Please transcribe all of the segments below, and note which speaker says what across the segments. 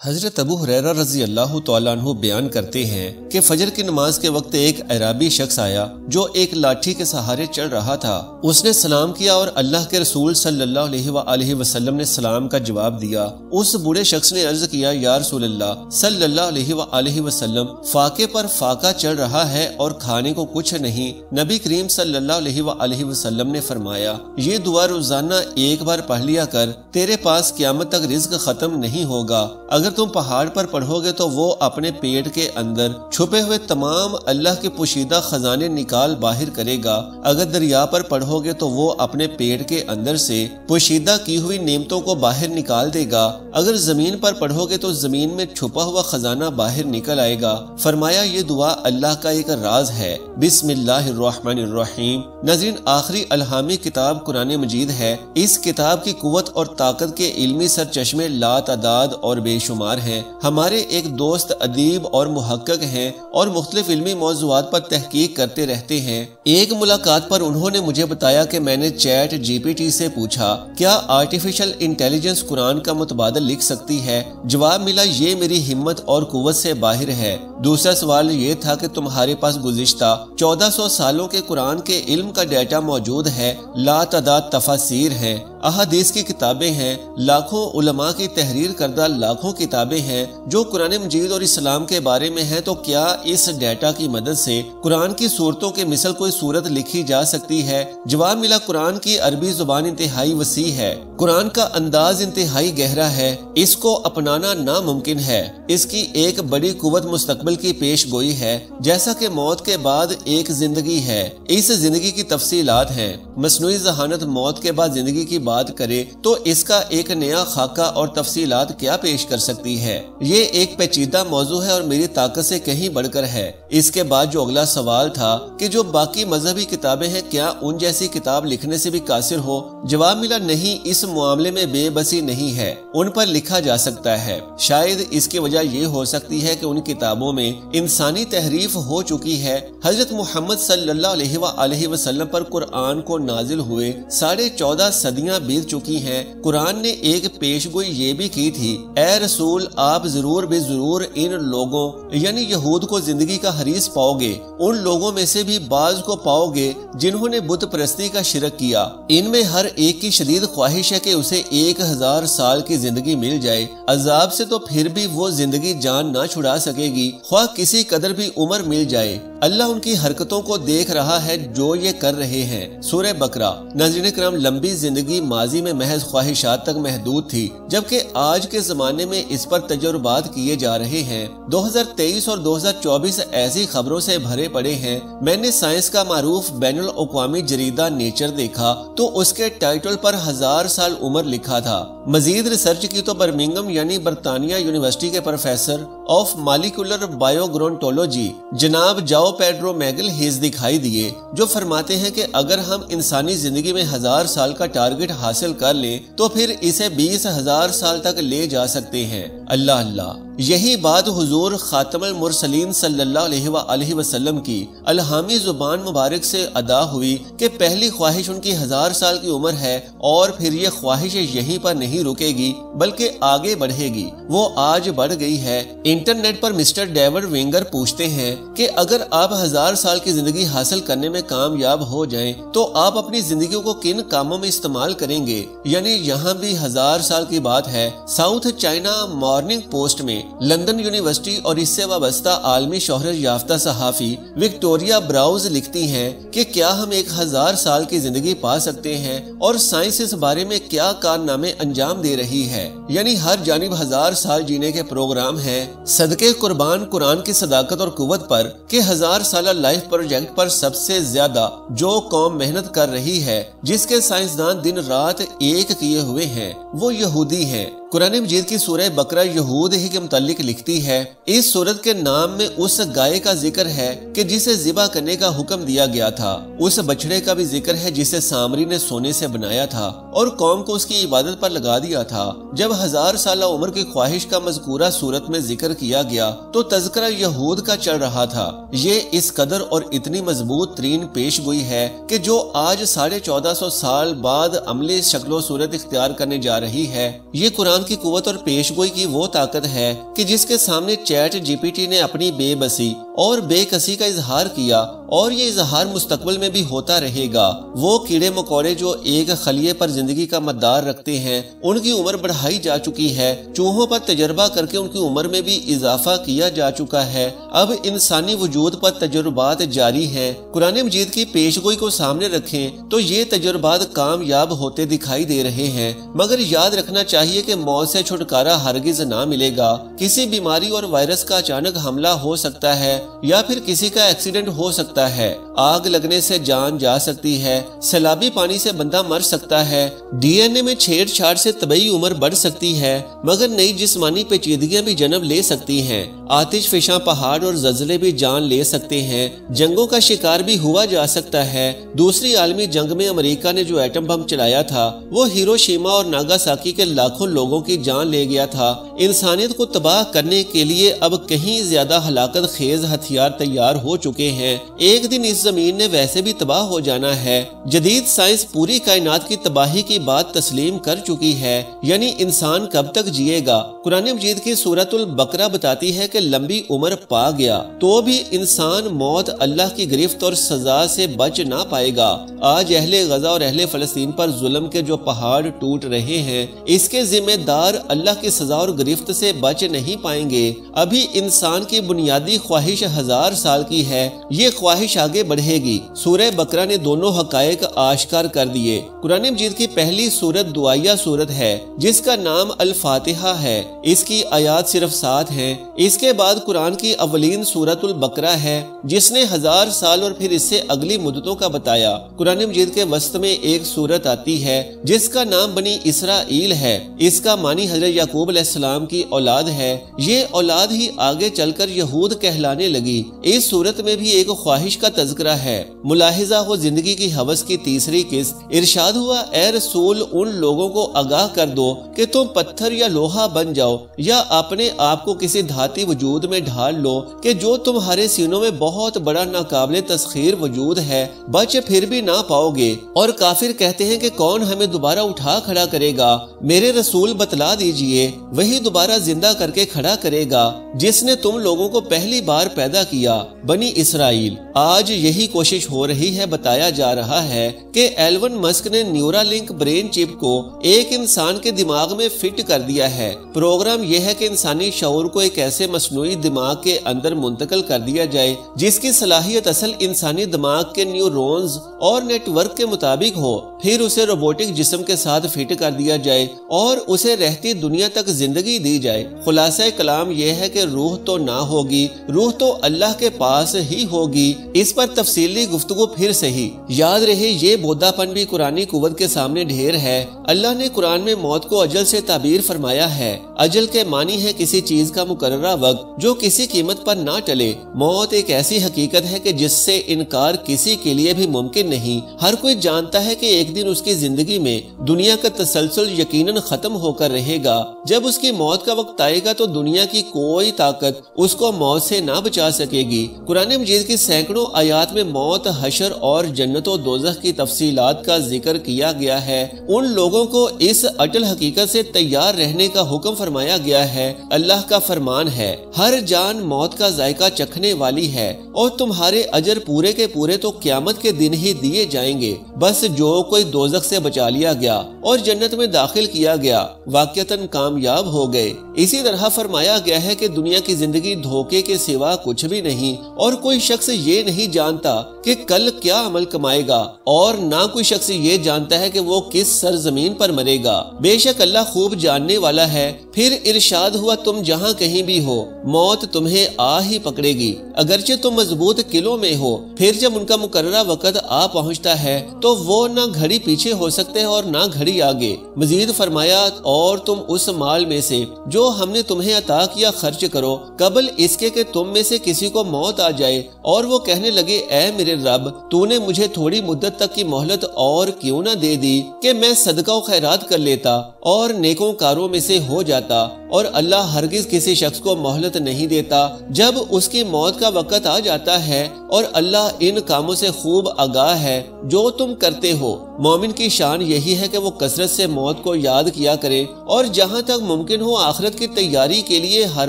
Speaker 1: حضرت ابو ہریرہ رضی اللہ تعالیٰ عنہ بیان کرتے ہیں کہ فجر کی نماز کے وقت ایک اعرابی شخص آیا جو ایک لاٹھی کے سہارے چل رہا تھا۔ اس نے سلام کیا اور اللہ کے رسول صلی اللہ علیہ وآلہ وسلم نے سلام کا جواب دیا۔ اس بوڑھے شخص نے عرض کیا، یا رسول اللہ صلی اللہ علیہ وآلہ وسلم، فاقے پر فاقہ چل رہا ہے اور کھانے کو کچھ نہیں۔ نبی کریم صلی اللہ علیہ وآلہ وسلم نے فرمایا، یہ دعا روزانہ ایک بار پڑھ لیا کر، تیرے پاس قیامت تک رزق ختم نہیں ہوگا۔ اگر تم پہاڑ پر پڑھو گے تو وہ اپنے پیٹ کے اندر چھپے ہوئے تمام اللہ کے پوشیدہ خزانے نکال باہر کرے گا۔ اگر دریا پر پڑھو گے تو وہ اپنے پیٹ کے اندر سے پوشیدہ کی ہوئی نعمتوں کو باہر نکال دے گا۔ اگر زمین پر پڑھو گے تو زمین میں چھپا ہوا خزانہ باہر نکل آئے گا۔ فرمایا، یہ دعا اللہ کا ایک راز ہے۔ بسم اللہ الرحمن الرحیم۔ ناظرین، آخری الہامی کتاب قرآن مجید ہے۔ اس کتاب کی قوت اور طاقت کے علمی سرچشمے لا تعداد اور بے شمار ہیں۔ ہمارے ایک دوست ادیب اور محقق ہیں اور مختلف علمی موضوعات پر تحقیق کرتے رہتے ہیں۔ ایک ملاقات پر انہوں نے مجھے بتایا کہ میں نے چیٹ جی پی ٹی سے پوچھا، کیا آرٹیفیشل انٹیلیجنس قرآن کا متبادل لکھ سکتی ہے؟ جواب ملا، یہ میری ہمت اور قوت سے باہر ہے۔ دوسرا سوال یہ تھا کہ تمہارے پاس گزشتہ 1400 سالوں کے قرآن کے علم کا ڈیٹا موجود ہے، لا تعداد تفاسیر ہیں، احادیث کی کتابیں ہیں، لاکھوں علماء کی تحریر کردہ لاکھوں کتابیں ہیں جو قرآن مجید اور اسلام کے بارے میں ہیں، تو کیا اس ڈیٹا کی مدد سے قرآن کی صورتوں کے مثل کوئی صورت لکھی جا سکتی ہے؟ جواب ملا، قرآن کی عربی زبان انتہائی وسیع ہے، قرآن کا انداز انتہائی گہرا ہے، اس کو اپنانا ناممکن ہے۔ اس کی ایک بڑی قوت مستقبل کی پیش گوئی ہے، جیسا کہ موت کے بعد ایک زندگی ہے۔ اس زندگی کی تفصیلات ہیں۔ مصنوعی ذہانت موت کے بعد زندگی کی بات کرے تو اس کا ایک نیا خاکہ اور تفصیلات کیا پیش کر سکتی ہے؟ یہ ایک پیچیدہ موضوع ہے اور میری طاقت سے کہیں بڑھ کر ہے۔ اس کے بعد جو اگلا سوال تھا کہ جو باقی مذہبی کتابیں ہیں، کیا ان جیسی کتاب لکھنے سے بھی قاصر ہو؟ جواب ملا، نہیں، اس معاملے میں بے بسی نہیں ہے، ان پر لکھا جا سکتا ہے۔ شاید اس کی وجہ یہ ہو سکتی ہے کہ ان کتابوں میں انسانی تحریف ہو چکی ہے۔ حضرت محمد صلی اللہ علیہ وآلہ وسلم پر قرآن کو نازل ہوئے 14.5 صدیاں بیت چکی ہیں۔ قرآن نے ایک پیشگوئی یہ بھی کی تھی، اے رسول، آپ ضرور بے ضرور ان لوگوں یعنی یہود کو زندگی کا حریص پاؤ گے، ان لوگوں میں سے بھی بعض کو پاؤ گے جنہوں نے بت پرستی کا شرک کیا۔ ان میں ہر ایک کی شدید خواہش ہے کہ اسے 1000 سال کی زندگی مل جائے، عذاب سے تو پھر بھی وہ زندگی جان نہ چھڑا سکے گی، خواہ کسی قدر بھی عمر مل جائے۔ اللہ ان کی حرکتوں کو دیکھ رہا ہے جو یہ کر رہے ہیں۔ سورہ بقرہ۔ ناظرین کرام، لمبی زندگی ماضی میں محض خواہشات تک محدود تھی، جبکہ آج کے زمانے میں اس پر تجربات کیے جا رہے ہیں۔ 2023 اور 2024 ایسی خبروں سے بھرے پڑے ہیں۔ میں نے سائنس کا معروف بین الاقوامی جریدہ نیچر دیکھا تو اس کے ٹائٹل پر 1000 سال عمر لکھا تھا۔ مزید ریسرچ کی تو برمنگھم یعنی برطانیہ یونیورسٹی کے پروفیسر آف مالیکولر بائیوگرونٹولوجی جناب جاؤ پیڈرو میگل ہیز دکھائی دیے، جو فرماتے ہیں کہ اگر ہم انسانی زندگی میں 1000 سال کا ٹارگٹ حاصل کر لیں تو پھر اسے 20,000 سال تک لے جا سکتے ہیں۔ اللہ اللہ! یہی بات حضور خاتم المرسلین صلی اللہ علیہ وآلہ وسلم کی الہامی زبان مبارک سے ادا ہوئی کہ پہلی خواہش ان کی 1000 سال کی عمر ہے، اور پھر یہ خواہش یہیں پر نہیں رکے گی بلکہ آگے بڑھے گی۔ وہ آج بڑھ گئی ہے۔ انٹرنیٹ پر مسٹر ڈیوڈ وینگر پوچھتے ہیں کہ اگر آپ 1000 سال کی زندگی حاصل کرنے میں کامیاب ہو جائیں تو آپ اپنی زندگیوں کو کن کاموں میں استعمال کریں گے؟ یعنی یہاں بھی 1000 سال کی بات ہے۔ ساؤتھ چائنا مارننگ پوسٹ میں لندن یونیورسٹی اور اس سے وابستہ عالمی شہرت یافتہ صحافی وکٹوریا براؤز لکھتی ہیں کہ کیا ہم 1000 سال کی زندگی پا سکتے ہیں، اور سائنس اس بارے میں کیا کارنامے انجام دے رہی ہے؟ یعنی ہر جانب 1000 سال جینے کے پروگرام ہیں۔ صدقے قربان قرآن کی صداقت اور قوت پر کہ 1000 سالہ لائف پروجیکٹ پر سب سے زیادہ جو قوم محنت کر رہی ہے، جس کے سائنسدان دن رات ایک کیے ہوئے ہیں، وہ یہودی ہیں۔ قرآن مجید کی سورہ بقرہ یہود ہی کے متعلق لکھتی ہے، اس سورت کے نام میں اس گائے کا ذکر ہے کہ جسے ذبح کرنے کا حکم دیا گیا تھا، اس بچڑے کا بھی ذکر ہے جسے سامری نے سونے سے بنایا تھا اور قوم کو اس کی عبادت پر لگا دیا تھا۔ جب 1000 سالہ عمر کی خواہش کا مذکورہ سورت میں ذکر کیا گیا تو تذکرہ یہود کا چل رہا تھا۔ یہ اس قدر اور اتنی مضبوط ترین پیش گوئی ہے کہ جو آج 1450 سال بعد عملی شکل و صورت اختیار کرنے جا رہی ہے۔ یہ قرآن کلام کی قوت اور پیشگوئی کی وہ طاقت ہے کہ جس کے سامنے چیٹ GPT نے اپنی بے بسی اور بے کسی کا اظہار کیا اور یہ اظہار مستقبل میں بھی ہوتا رہے گا۔ وہ کیڑے مکوڑے جو ایک خلیے پر زندگی کا مدار رکھتے ہیں، ان کی عمر بڑھائی جا چکی ہے، چوہوں پر تجربہ کر کے ان کی عمر میں بھی اضافہ کیا جا چکا ہے، اب انسانی وجود پر تجربات جاری ہیں۔ قرآن مجید کی پیشگوئی کو سامنے رکھیں تو یہ تجربات کامیاب ہوتے دکھائی دے رہے ہیں، مگر یاد رکھنا چاہیے کہ موت سے چھٹکارا ہرگز نہ ملے گا۔ کسی بیماری اور وائرس کا اچانک حملہ ہو سکتا ہے یا پھر کسی کا ایکسیڈنٹ ہو سکتا ہے، آگ لگنے سے جان جا سکتی ہے، سیلابی پانی سے بندہ مر سکتا ہے، DNA میں چھیڑ چھاڑ سے طبعی عمر بڑھ سکتی ہے، مگر نئی جسمانی پیچیدگیاں بھی جنم لے سکتی ہیں، آتش فشاں پہاڑ اور زلزلے بھی جان لے سکتے ہیں، جنگوں کا شکار بھی ہوا جا سکتا ہے۔ دوسری عالمی جنگ میں امریکہ نے جو ایٹم بم چلایا تھا وہ ہیروشیما اور ناگاساکی کے لاکھوں لوگوں کی جان لے گیا تھا۔ انسانیت کو تباہ کرنے کے لیے اب کہیں زیادہ ہلاکت خیز ہتھیار تیار ہو چکے ہیں۔ ایک دن اس زمین نے ویسے بھی تباہ ہو جانا ہے۔ جدید سائنس پوری کائنات کی تباہی کی بات تسلیم کر چکی ہے، یعنی انسان کب تک جیے گا۔ قرآن مجید کی سورۃ البقرہ بتاتی ہے کہ لمبی عمر پا گیا تو بھی انسان موت، اللہ کی گرفت اور سزا سے بچ نہ پائے گا۔ آج اہل غزہ اور اہل فلسطین پر ظلم کے جو پہاڑ ٹوٹ رہے ہیں، اس کے ذمہ دار اللہ کی سزا اور گرفت سے بچ نہیں پائیں گے۔ ابھی انسان کی بنیادی خواہش 1000 سال کی ہے، یہ خواہش آگے بڑھے گی۔ سورہ بقرہ نے دونوں حقائق آشکار کر دیے۔ قرآن مجید کی پہلی سورت دعائیہ سورت ہے جس کا نام الفاتحہ ہے، اس کی آیات صرف 7 ہیں۔ اس کے بعد قرآن کی اولین سورت البقرہ ہے جس نے 1000 سال اور پھر اس سے اگلی مدتوں کا بتایا۔ قرآن مجید کے وسط میں ایک سورت آتی ہے جس کا نام بنی اسرائیل ہے، اس کا معنی حضرت یعقوب علیہ السلام کی اولاد ہے، یہ اولاد ہی آگے چل کر یہود کہلانے لگی۔ اس سورت میں بھی ایک خواہش کا تذکرہ ہے، ملاحظہ ہو زندگی کی ہوس کی تیسری قسط۔ ارشاد ہوا، اے رسول ان لوگوں کو آگاہ کر دو کہ تم پتھر یا لوہا بن جاؤ یا اپنے آپ کو کسی دھاتی وجود میں ڈھال لو کہ جو تمہارے سینوں میں بہت بڑا ناقابل تسخیر وجود ہے، بچ پھر بھی نہ پاؤ گے۔ اور کافر کہتے ہیں کہ کون ہمیں دوبارہ اٹھا کھڑا کرے گا؟ میرے رسول بتلا دیجئے، وہی دوبارہ زندہ کر کے کھڑا کرے گا جس نے تم لوگوں کو پہلی بار پیدا کیا، بنی اسرائیل۔ آج یہی کوشش ہو رہی ہے۔ بتایا جا رہا ہے کہ ایلون مسک نے نیورا لنک برین چپ کو ایک انسان کے دماغ میں فٹ کر دیا ہے۔ پروگرام یہ ہے کہ انسانی شعور کو ایک ایسے مصنوعی دماغ کے اندر منتقل کر دیا جائے جس کی صلاحیت اصل انسانی دماغ کے نیورونز اور نیٹ ورک کے مطابق ہو، پھر اسے روبوٹک جسم کے ساتھ فٹ کر دیا جائے اور اسے رہتی دنیا تک زندگی دی جائے۔ خلاصہ کلام یہ ہے کہ روح تو نہ ہوگی، روح تو اللہ کے پاس ہی ہوگی۔ اس پر تفصیلی گفتگو پھر سے ہی۔ یاد رہے یہ بودھا پن بھی قرآنی قوت کے سامنے ڈھیر ہے۔ اللہ نے قرآن میں موت کو اجل سے تعبیر فرمایا ہے۔ اجل کے معنی ہے کسی چیز کا مقررہ وقت جو کسی قیمت پر نہ ٹلے۔ موت ایک ایسی حقیقت ہے کہ جس سے انکار کسی کے لیے بھی ممکن نہیں۔ ہر کوئی جانتا ہے کہ ایک دن اس کی زندگی میں دنیا کا تسلسل یقیناً ختم ہو کر رہے گا۔ جب اس کی موت کا وقت آئے گا تو دنیا کی کوئی طاقت اس کو موت سے نہ بچا سکے گی۔ قرآن مجید کی سینکڑوں آیات میں موت، حشر اور جنت و دوزخ کی تفصیلات کا ذکر کیا گیا ہے۔ ان لوگوں کو اس اٹل حقیقت سے تیار رہنے کا حکم فرمایا گیا ہے۔ اللہ کا فرمان ہے، ہر جان موت کا ذائقہ چکھنے والی ہے اور تمہارے اجر پورے کے پورے تو قیامت کے دن ہی دیے جائیں گے۔ بس جو کوئی دوزخ سے بچا لیا گیا اور جنت میں داخل کیا گیا واقعتاً کامیاب ہو گئے۔ اسی طرح فرمایا گیا ہے کہ دنیا کی زندگی دھوکے کے سوا کچھ بھی نہیں، اور کوئی شخص یہ نہیں جانتا کہ کل کیا عمل کمائے گا، اور نہ کوئی شخص یہ جانتا ہے کہ وہ کس سرزمین پر مرے گا۔ بے شک اللہ خوب جاننے والا ہے۔ پھر ارشاد ہوا، تم جہاں کہیں بھی ہو موت تمہیں آ ہی پکڑے گی، اگرچہ تم مضبوط قلعوں میں ہو۔ پھر جب ان کا مقررہ وقت آ پہنچتا ہے تو وہ نہ گھڑی پیچھے ہو سکتے ہیں اور نہ گھڑی آگے۔ مزید فرمایا، اور تم اس مال میں سے جو ہم نے تمہیں عطا کیا خرچ کرو قبل اس کے کہ تم میں سے کسی کو موت آ جائے اور وہ کہنے لگے، اے میرے رب، تو نے مجھے تھوڑی مدت تک کی مہلت اور کیوں نہ دے دی کہ میں صدقہ و خیرات کر لیتا اور نیکوں کاروں میں سے ہو جاتا۔ اور اللہ ہرگز کسی شخص کو مہلت نہیں دیتا جب اس کی موت کا وقت آ جاتا ہے، اور اللہ ان کاموں سے خوب آگاہ ہے جو تم کرتے ہو۔ مومن کی شان یہی ہے کہ وہ کثرت سے موت کو یاد کیا کرے اور جہاں تک ممکن ہو آخرت کی تیاری کے لیے ہر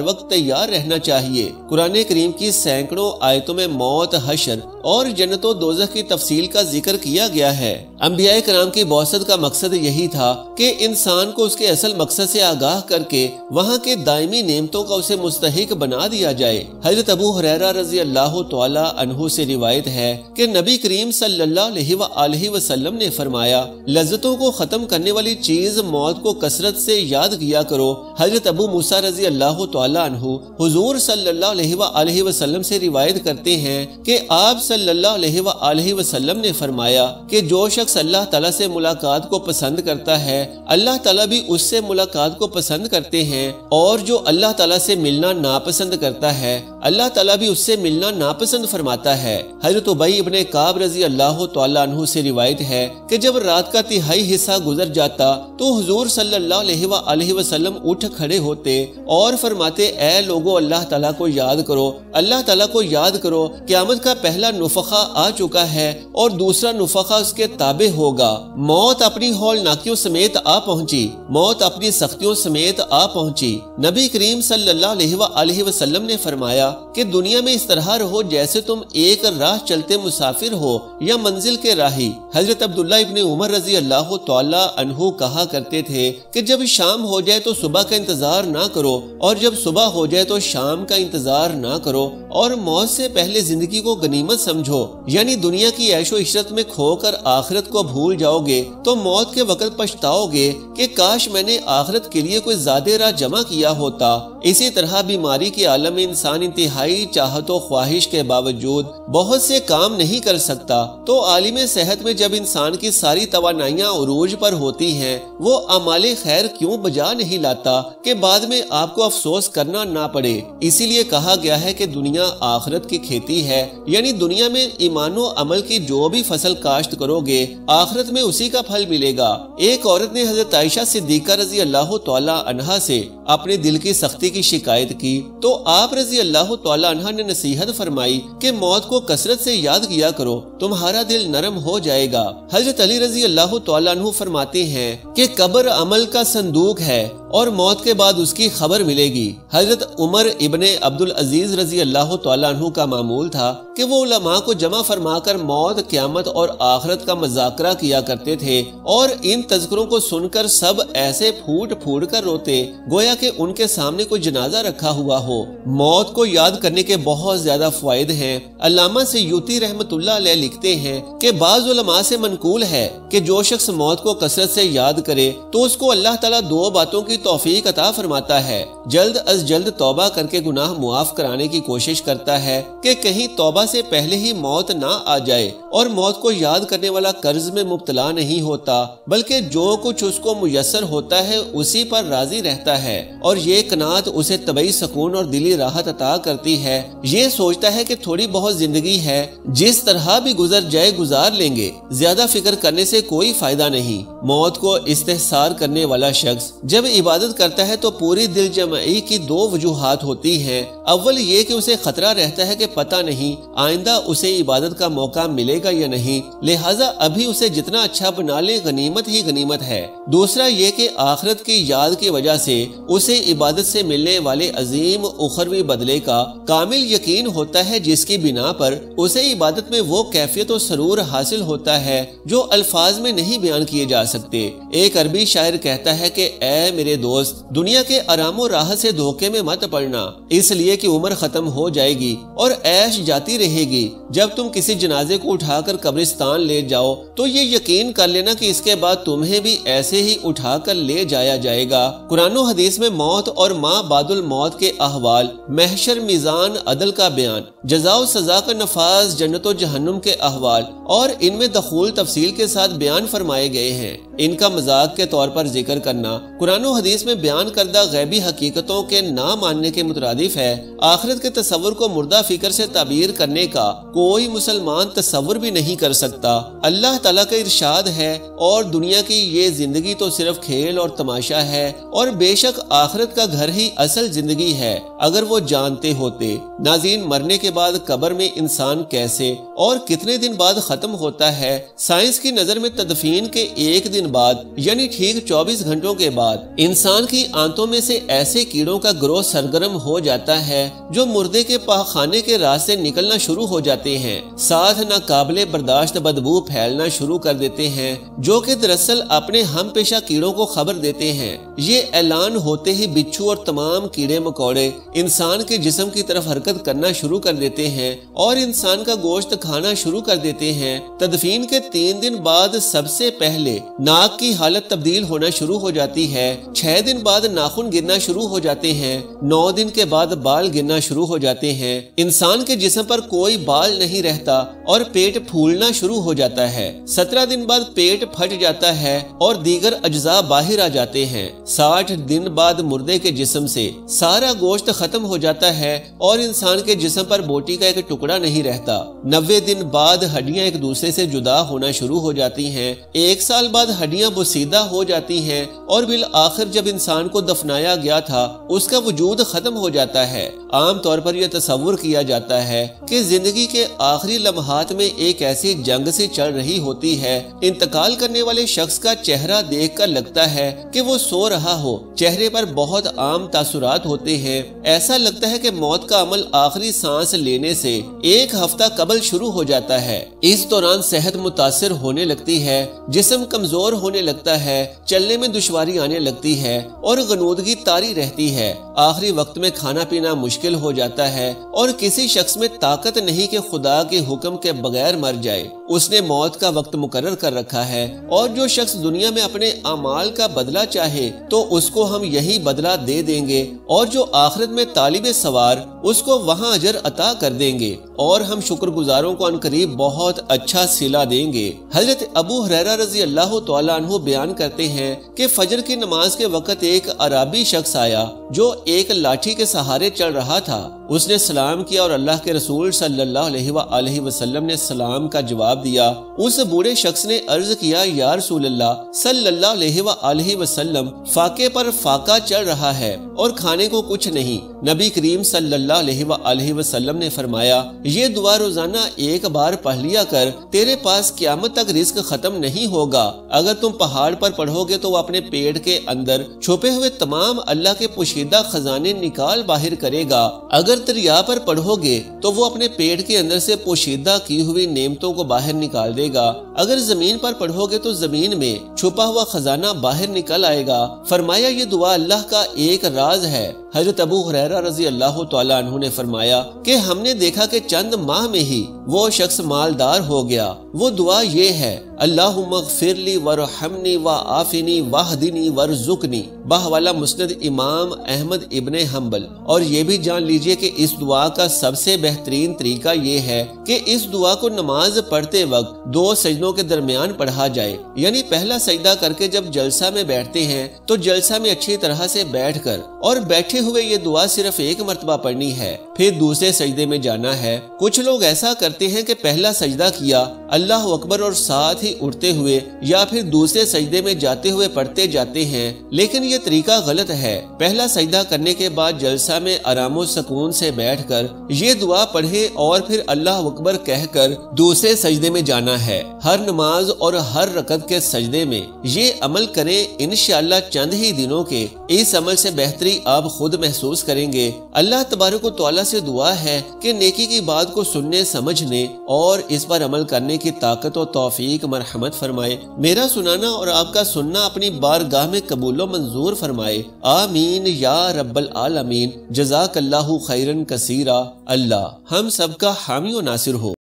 Speaker 1: وقت تیار رہنا چاہیے۔ قرآن کریم کی سینکڑوں آیتوں میں موت، حشر اور جنت و دوزخ کی تفصیل کا ذکر کیا گیا ہے۔ انبیاء کرام کی بعثت کا مقصد یہی تھا کہ انسان کو اس کے اصل مقصد سے آگاہ کر کے وہاں کے دائمی نعمتوں کا اسے مستحق بنا دیا جائے۔ حضرت ابو ہریرہ رضی اللہ تعالی عنہ سے روایت ہے کہ نبی کریم صلی اللہ علیہ وآلہ وسلم نے فرمایا، لذتوں کو ختم کرنے والی چیز موت کو کثرت سے یاد کیا کرو۔ حضرت ابو موسیٰ رضی اللہ تعالی عنہ حضور صلی اللہ علیہ وآلہ وسلم سے روایت کرتے ہیں کہ آپ صلی اللہ علیہ وآلہ وسلم نے فرمایا کہ جو شخص اللہ تعالیٰ سے ملاقات کو پسند کرتا ہے اللہ تعالیٰ بھی اس سے ملاقات کو پسند کرتے ہیں، اور جو اللہ تعالیٰ سے ملنا ناپسند کرتا ہے اللہ تعالیٰ بھی اس سے ملنا ناپسند فرماتا ہے۔ حضرت ابی ابن کعب رضی اللہ تعالی عنہ سے روایت ہے کہ جب رات کا تہائی حصہ گزر جاتا تو حضور صلی اللہ علیہ وآلہ وسلم اٹھ کھڑے ہوتے اور فرماتے، اے لوگو اللہ تعالیٰ کو یاد کرو، اللہ تعالیٰ کو یاد کرو، قیامت کا پہلا نفخہ آ چکا ہے اور دوسرا نفخہ اس کے تابع ہوگا۔ موت اپنی ہولناکیوں سمیت آ پہنچی، موت اپنی سختیوں سمیت آ پہنچی۔ نبی کریم صلی اللہ علیہ وآلہ وسلم نے فرمایا کہ دنیا میں اس طرح رہو جیسے تم ایک راہ چلتے مسافر ہو یا منزل کے راہی۔ حضرت عبداللہ ابن عمر رضی اللہ تعالی عنہ کہا کرتے تھے کہ جب شام ہو جائے تو صبح کا انتظار نہ کرو، اور جب صبح ہو جائے تو شام کا انتظار نہ کرو، اور موت سے پہلے زندگی کو غنیمت سمجھو۔ یعنی دنیا کی عیش و عشرت میں کھو کر آخرت کو بھول جاؤ گے تو موت کے وقت پچھتاؤ گے کہ کاش میں نے آخرت کے لیے کوئی زیادہ راہ جمع کیا ہوتا۔ اسی طرح بیماری کے عالم میں انسان انتہائی چاہت و خواہش کے باوجود بہت سے کام نہیں کر سکتا، تو عالم صحت میں جب انسان کی ساری توانائیاں عروج پر ہوتی ہیں وہ اعمال خیر کیوں بجا نہیں لاتا کہ بعد میں آپ کو افسوس کرنا نہ پڑے۔ اسی لیے کہا گیا ہے کہ دنیا آخرت کی کھیتی ہے، یعنی دنیا میں ایمان و عمل کی جو بھی فصل کاشت کرو گے آخرت میں اسی کا پھل ملے گا۔ ایک عورت نے حضرت عائشہ صدیقہ رضی اللہ تعالی عنہا سے اپنے دل کی سختی کی شکایت کی تو آپ رضی اللہ تعالی عنہ نے نصیحت فرمائی کہ موت کو کثرت سے یاد کیا کرو، تمہارا دل نرم ہو جائے گا۔ حضرت علی رضی اللہ تعالی عنہ فرماتے ہیں کہ قبر عمل کا صندوق ہے اور موت کے بعد اس کی خبر ملے گی۔ حضرت عمر ابن عبدالعزیز رضی اللہ تعالی عنہ کا معمول تھا کہ وہ علماء کو جمع فرما کر موت، قیامت اور آخرت کا مذاکرہ کیا کرتے تھے، اور ان تذکروں کو سن کر سب ایسے پھوٹ پھوٹ کر روتے گویا کہ ان کے سامنے کوئی جنازہ رکھا ہوا ہو۔ موت کو یاد کرنے کے بہت زیادہ فوائد ہیں۔ علامہ سیوطی رحمت اللہ علیہ لکھتے ہیں کہ بعض علماء سے منقول ہے کہ جو شخص موت کو کثرت سے یاد کرے تو اس کو اللہ تعالیٰ دو باتوں کی توفیق عطا فرماتا ہے، جلد از جلد توبہ کر کے گناہ معاف کرانے کی کوشش کرتا ہے کہ کہیں توبہ سے پہلے ہی موت نہ آ جائے، اور موت کو یاد کرنے والا قرض میں مبتلا نہیں ہوتا بلکہ جو کچھ اس کو میسر ہوتا ہے اسی پر راضی رہتا ہے، اور یہ قناعت اسے طبعی سکون اور دلی راحت عطا کرتی ہے۔ یہ سوچتا ہے کہ تھوڑی بہت زندگی ہے، جس طرح بھی گزر جائے گزار لیں گے، زیادہ فکر کرنے سے کوئی فائدہ نہیں۔ موت کو استحسار کرنے والا شخص جب عبادت کرتا ہے تو پوری دل جمعی کی دو وجوہات ہوتی ہیں۔ اول یہ کہ اسے خطرہ رہتا ہے کہ پتہ نہیں آئندہ اسے عبادت کا موقع ملے گا یا نہیں، لہٰذا ابھی اسے جتنا اچھا بنا لے غنیمت ہی غنیمت ہے۔ دوسرا یہ کہ آخرت کی یاد کی وجہ سے اسے عبادت سے ملنے والے عظیم اخروی بدلے کا کامل یقین ہوتا ہے، جس کی بنا پر اسے عبادت میں وہ کیفیت و سرور حاصل ہوتا ہے جو الفاظ میں نہیں بیان کیے جا سکتے۔ ایک عربی شاعر کہتا ہے کہ اے میرے دوست، دنیا کے آرام و راحت سے دھوکے میں مت پڑنا، اس لیے کہ عمر ختم ہو جائے گی اور عیش جاتی رہے گی۔ جب تم کسی جنازے کو اٹھا کر قبرستان لے جاؤ تو یہ یقین کر لینا کہ اس کے بعد تمہیں بھی ایسے ہی اٹھا کر لے جایا جائے گا۔ قرآن و حدیث میں موت اور ما بعد الموت کے احوال، محشر، میزان، عدل کا بیان، جزا و سزا کا نفاذ، جنت و جہنم کے احوال اور ان میں دخول تفصیل کے ساتھ بیان فرمائے گئے ہیں۔ ان کا مذاق کے طور پر ذکر کرنا قرآن و حدیث میں بیان کردہ غیبی حقیقتوں کے نہ ماننے کے مترادف ہے۔ آخرت کے تصور کو مردہ فکر سے تعبیر کرنے کا کوئی مسلمان تصور بھی نہیں کر سکتا۔ اللہ تعالیٰ کا ارشاد ہے، اور دنیا کی یہ زندگی تو صرف کھیل اور تماشا ہے، اور بے شک آخرت کا گھر ہی اصل زندگی ہے اگر وہ جانتے ہوتے۔ ناظرین، مرنے کے بعد قبر میں انسان کیسے اور کتنے دن بعد ختم ہوتا ہے؟ سائنس کی نظر میں تدفین کے ایک دن بعد یعنی ٹھیک 24 گھنٹوں کے بعد انسان کی آنتوں میں سے ایسے کیڑوں کا گروہ سرگرم ہو جاتا ہے جو مردے کے پاخانے کے راستے نکلنا شروع ہو جاتے ہیں، ساتھ ناقابل برداشت بدبو پھیلنا شروع کر دیتے ہیں جو کہ دراصل اپنے ہم پیشہ کیڑوں کو خبر دیتے ہیں۔ یہ اعلان ہوتے ہی بچھو اور تمام کیڑے مکوڑے انسان کے جسم کی طرف حرکت کرنا شروع کر دیتے ہیں اور انسان کا گوشت کھانا شروع کر دیتے ہیں۔ تدفین کے 3 دن بعد سب سے پہلے ناک کی حالت تبدیل ہونا شروع ہو جاتی ہے، 6 دن بعد ناخن گرنا شروع ہو جاتے ہیں، 9 دن کے بعد بال گرنا شروع ہو جاتے ہیں، انسان کے جسم پر کوئی بال نہیں رہتا اور پیٹ پھولنا شروع ہو جاتا ہے، 17 دن بعد پیٹ پھٹ جاتا ہے اور دیگر اجزاء باہر آ جاتے ہیں، 60 دن بعد مردے کے جسم سے سارا گوشت ختم ہو جاتا ہے اور انسان کے جسم پر بوٹی کا ایک ٹکڑا نہیں رہتا، 90 دن بعد ہڈیاں ایک دوسرے سے جدا ہونا شروع ہو جاتی ہیں، 1 سال بعد ہڈیاں بوسیدہ ہو جاتی ہیں اور بالآخر جب انسان کو دفنایا گیا تھا اس کا وجود ختم ہو جاتا ہے۔ عام طور پر یہ تصور کیا جاتا ہے کہ زندگی کے آخری لمحات میں ایک ایسی جنگ سے چل رہی ہوتی ہے، انتقال کرنے والے شخص کا چہرہ دیکھ کر لگتا ہے کہ وہ سو رہا ہو، چہرے پر بہت عام تاثرات ہوتے ہیں، ایسا لگتا ہے کہ موت کا عمل آخری سانس لینے سے 1 ہفتہ قبل شروع ہو جاتا ہے۔ اس دوران صحت متاثر ہونے لگتی ہے، جسم کمزور ہونے لگتا ہے، چلنے میں دشواری آنے لگتی ہے اور غنودگی طاری رہتی ہے، آخری وقت میں کھانا پینا مشکل ہو جاتا ہے اور کسی شخص میں طاقت نہیں کہ خدا کے حکم کے بغیر مر جائے، اس نے موت کا وقت مقرر کر رکھا ہے، اور جو شخص دنیا میں اپنے اعمال کا بدلہ چاہے تو اس کو ہم یہی بدلہ دے دیں گے، اور جو آخرت میں طالب سوار اس کو وہاں اجر عطا کر دیں گے، اور ہم شکر گزاروں کو عنقریب بہت اچھا صلہ دیں گے۔ حضرت ابو ہریرہ رضی اللہ تعالیٰ عنہ بیان کرتے ہیں کہ فجر کی نماز کے وقت ایک عربی شخص آیا جو ایک لاٹھی کے سہارے چل رہا تھا، اس نے سلام کیا اور اللہ کے رسول صلی اللہ علیہ وآلہ وسلم نے سلام کا جواب دیا۔ اس بوڑھے شخص نے عرض کیا، یا رسول اللہ صلی اللہ علیہ وآلہ وسلم، فاقے پر فاقہ چل رہا ہے اور کھانے کو کچھ نہیں۔ نبی کریم صلی اللہ علیہ وآلہ وسلم نے فرمایا، یہ دعا روزانہ ایک بار پڑھ لیا کر، تیرے پاس قیامت تک رزق ختم نہیں ہوگا۔ اگر تم پہاڑ پر پڑھو گے تو وہ اپنے پیٹ کے اندر چھپے ہوئے تمام اللہ کے پوشیدہ خزانے نکال باہر کرے گا، اگر دریا پر پڑھو گے تو وہ اپنے پیٹ کے اندر سے پوشیدہ کی ہوئی نعمتوں کو باہر نکال دے گا، اگر زمین پر پڑھو گے تو زمین میں چھپا ہوا خزانہ باہر نکل آئے گا۔ فرمایا، یہ دعا اللہ کا ایک راز ہے۔ حضرت ابو ہریرہ رضی اللہ تعالیٰ عنہ نے فرمایا کہ ہم نے دیکھا کہ چند ماہ میں ہی وہ شخص مالدار ہو گیا۔ وہ دعا یہ ہے، اللہم اغفر لی ورحمنی وعافنی واہدنی وارزقنی، بحوالہ مسند امام احمد ابن حنبل۔ اور یہ بھی جان لیجئے کہ اس دعا کا سب سے بہترین طریقہ یہ ہے کہ اس دعا کو نماز پڑھتے وقت 2 سجدوں کے درمیان پڑھا جائے، یعنی پہلا سجدہ کر کے جب جلسہ میں بیٹھتے ہیں تو جلسہ میں اچھی طرح سے بیٹھ کر اور بیٹھے ہوئے یہ دعا صرف 1 مرتبہ پڑھنی ہے، پھر دوسرے سجدے میں جانا ہے۔ کچھ لوگ ایسا کرتے ہیں کہ پہلا سجدہ کیا، اللہ اکبر، اور ساتھ ہی اٹھتے ہوئے یا پھر دوسرے سجدے میں جاتے ہوئے پڑھتے جاتے ہیں، لیکن یہ طریقہ غلط ہے۔ پہلا سجدہ کرنے کے بعد جلسہ میں آرام و سکون سے بیٹھ کر یہ دعا پڑھے اور پھر اللہ اکبر کہہ کر دوسرے سجدے میں جانا ہے۔ ہر نماز اور ہر رکعت کے سجدے میں یہ عمل کریں، انشاءاللہ چند ہی دنوں کے اس عمل سے بہتری آپ خود محسوس کریں گے۔ اللہ تبارک و تعالیٰ سے دعا ہے کہ نیکی کی بات کو سننے، سمجھنے اور اس پر عمل کرنے کی طاقت و توفیق مرحمت فرمائے۔ میرا سنانا اور آپ کا سننا اپنی بارگاہ میں قبول و منظور فرمائے، آمین یا رب العالمین۔ جزاک اللہ خیرن کثیرا۔ اللہ ہم سب کا حامی و ناصر ہو۔